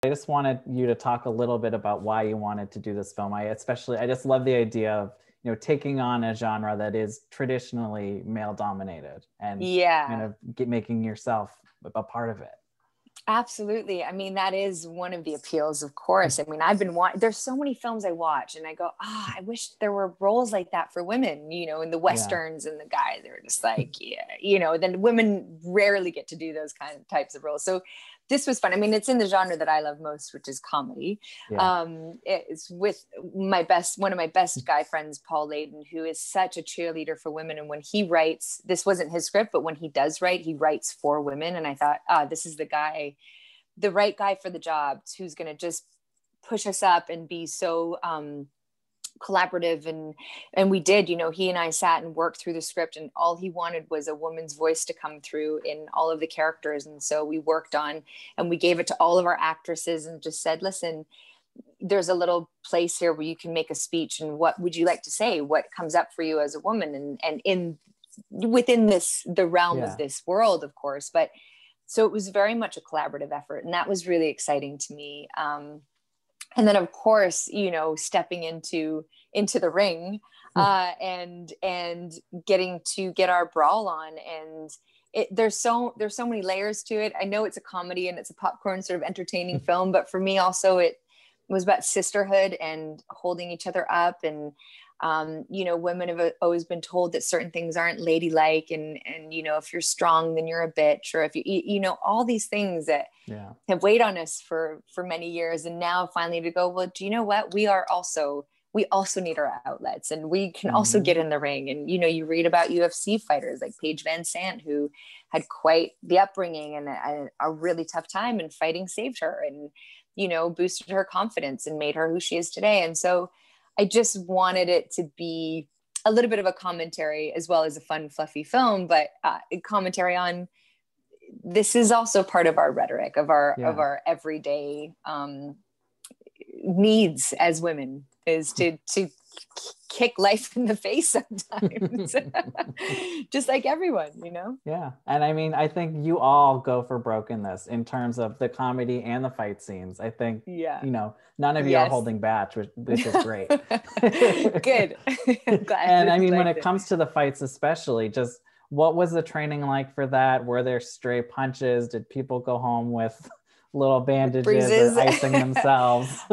I just wanted you to talk a little bit about why you wanted to do this film. I just love the idea of, taking on a genre that is traditionally male dominated and kind of making yourself a part of it. Absolutely. I mean, that is one of the appeals, of course. I mean, there's so many films I watch and I go, I wish there were roles like that for women, in the Westerns, and the guys, they're just like, then women rarely get to do those types of roles. So this was fun. I mean, it's in the genre that I love most, which is comedy. Yeah. It's with one of my best guy friends, Paul Layden, who is such a cheerleader for women. And when he writes, this wasn't his script, but when he does write, he writes for women. And I thought, this is the right guy for the job, who's going to just push us up and be so collaborative. And we did, he and I sat and worked through the script, and all he wanted was a woman's voice to come through in all of the characters. And so we worked on, and we gave it to all of our actresses and just said, listen, there's a little place here where you can make a speech, and what would you like to say? What comes up for you as a woman? And within the realm of this world, of course. But so it was very much a collaborative effort, and that was really exciting to me. And then, of course, stepping into the ring and getting to get our brawl on. And there's so many layers to it. I know it's a comedy and it's a popcorn sort of entertaining film, but for me also, it was about sisterhood and holding each other up. And, women have always been told that certain things aren't ladylike. And if you're strong, then you're a bitch, or if all these things that have weighed on us for many years. And now finally to go, well, do you know what? We also need our outlets, and we can also get in the ring. And, you read about UFC fighters like Paige Van Sant, who had quite the upbringing and a really tough time, and fighting saved her and, boosted her confidence and made her who she is today. And so I just wanted it to be a little bit of a commentary as well as a fun, fluffy film, but a commentary on, this is also part of our rhetoric of our everyday needs as women, is to kick life in the face sometimes, just like everyone, Yeah. And I mean, I think you all go for brokenness in terms of the comedy and the fight scenes. I think, none of you are holding back, which is great. Good. And I mean, when it comes to the fights, especially, just what was the training like for that? Were there stray punches? Did people go home with little bandages bruises, or icing themselves?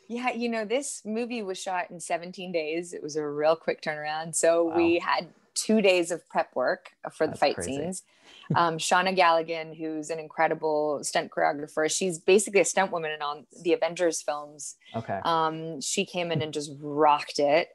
Yeah, this movie was shot in 17 days. It was a real quick turnaround. So we had 2 days of prep work for the fight scenes. Shauna Galligan, who's an incredible stunt choreographer, she's basically a stunt woman in all the Avengers films. Okay. She came in and just rocked it.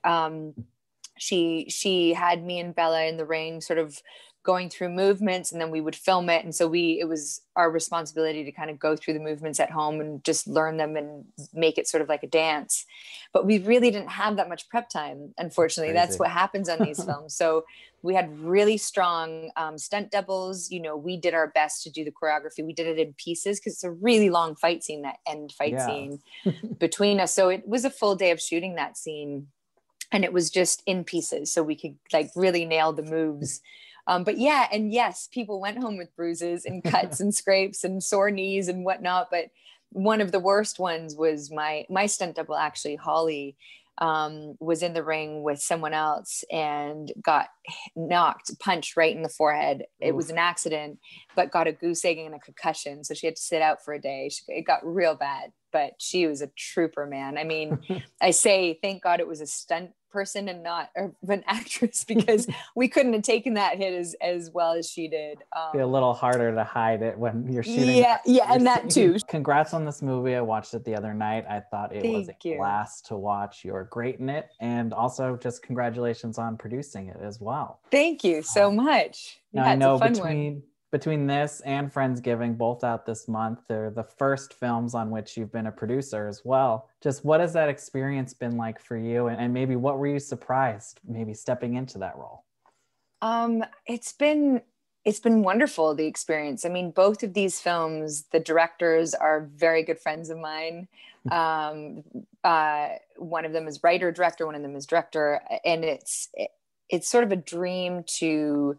She had me and Bella in the ring, sort of going through movements, and then we would film it. And so it was our responsibility to kind of go through the movements at home and just learn them and make it sort of like a dance. But we really didn't have that much prep time, unfortunately. That's what happens on these films. So we had really strong stunt doubles. We did our best to do the choreography. We did it in pieces because it's a really long fight scene, that end fight scene between us. So it was a full day of shooting that scene, and it was just in pieces, so we could really nail the moves. But yes, people went home with bruises and cuts and scrapes and sore knees and whatnot. But one of the worst ones was my stunt double, actually, Holly, was in the ring with someone else and got punched right in the forehead. It was an accident, but got a goose egg and a concussion. So she had to sit out for a day. It got real bad, but she was a trooper, man. I mean, I say, thank God it was a stunt person and not an actress, because we couldn't have taken that hit as well as she did. Be a little harder to hide it when you're shooting. And that too. Congrats on this movie. I watched it the other night. I thought it was a blast to watch. You're great in it, and also just congratulations on producing it as well. Thank you so much. Now, I know between this and Friendsgiving, both out this month, they're the first films on which you've been a producer as well. Just what has that experience been like for you? And maybe what were you surprised, maybe stepping into that role? It's been wonderful, the experience. I mean, both of these films, the directors are very good friends of mine. One of them is writer, director, one of them is director. And it's sort of a dream to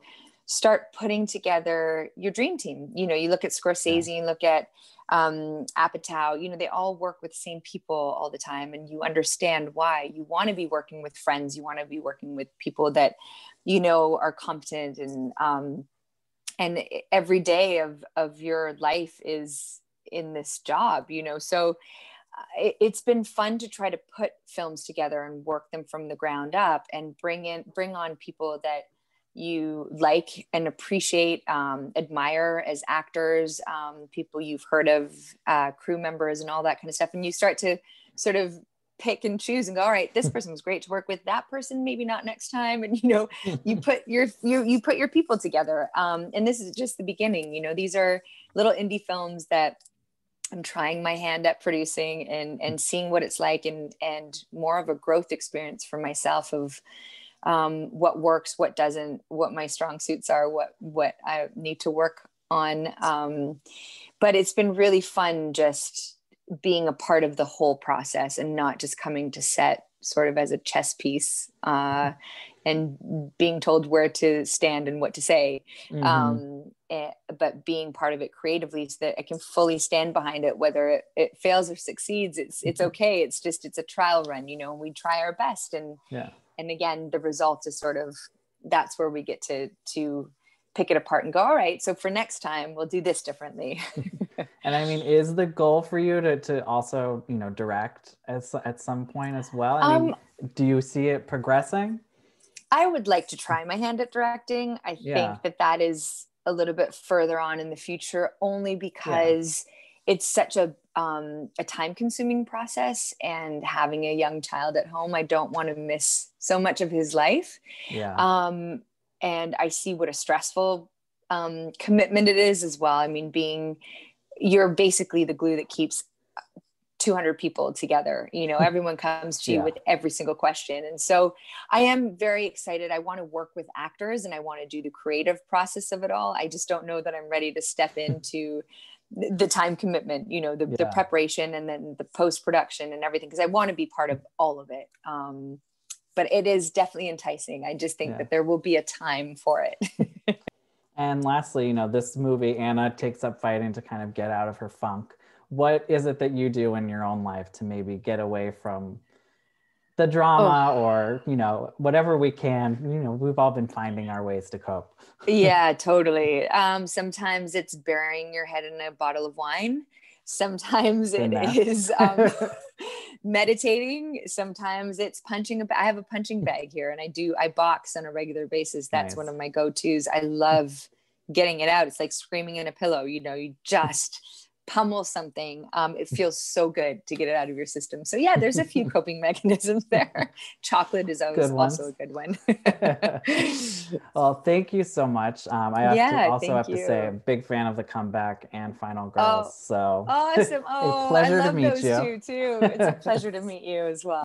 start putting together your dream team. You know, you look at Scorsese and look at Apatow, you know, they all work with the same people all the time, and you understand why. You want to be working with friends. You want to be working with people that, you know, are competent, and every day of your life is in this job, you know. So it's been fun to try to put films together and work them from the ground up, and bring on people that you like and appreciate, admire as actors, people you've heard of, crew members and all that kind of stuff. And you start to sort of pick and choose and go, all right, this person was great to work with, that person maybe not next time. And, you know, you put your people together. And this is just the beginning. You know, these are little indie films that I'm trying my hand at producing, and seeing what it's like, and more of a growth experience for myself of what works, what doesn't, what my strong suits are, what I need to work on. But it's been really fun just being a part of the whole process, and not just coming to set sort of as a chess piece, and being told where to stand and what to say. But being part of it creatively, so that I can fully stand behind it, whether it fails or succeeds. It's okay. It's a trial run, you know, and we try our best. And again, the result is sort of, that's where we get to pick it apart and go, all right, so for next time we'll do this differently. And I mean, is the goal for you to also, you know, direct at some point as well? I mean, do you see it progressing? I would like to try my hand at directing. I think that is a little bit further on in the future, only because it's such a time-consuming process, and having a young child at home, I don't want to miss so much of his life. And I see what a stressful commitment it is as well. I mean, you're basically the glue that keeps 200 people together. You know, everyone comes to you with every single question. And so I am very excited. I want to work with actors, and I want to do the creative process of it all. I just don't know that I'm ready to step into the time commitment, you know, the preparation, and then the post-production and everything, because I want to be part of all of it. But it is definitely enticing. I just think that there will be a time for it. And lastly, you know, this movie, Anna takes up fighting to kind of get out of her funk. What is it that you do in your own life to maybe get away from the drama, or, you know, whatever we can? You know, we've all been finding our ways to cope. Yeah, totally. Sometimes it's burying your head in a bottle of wine. Sometimes it is meditating. Sometimes it's punching. I have a punching bag here, and I box on a regular basis. That's one of my go-tos. I love getting it out. It's like screaming in a pillow. You know, you just pummel something. It feels so good to get it out of your system. So yeah, there's a few coping mechanisms there. Chocolate is also a good one. Well, thank you so much. I have to say, I'm a big fan of The Comeback and Final Girls. So awesome. a pleasure to meet you. Too. It's a pleasure to meet you as well.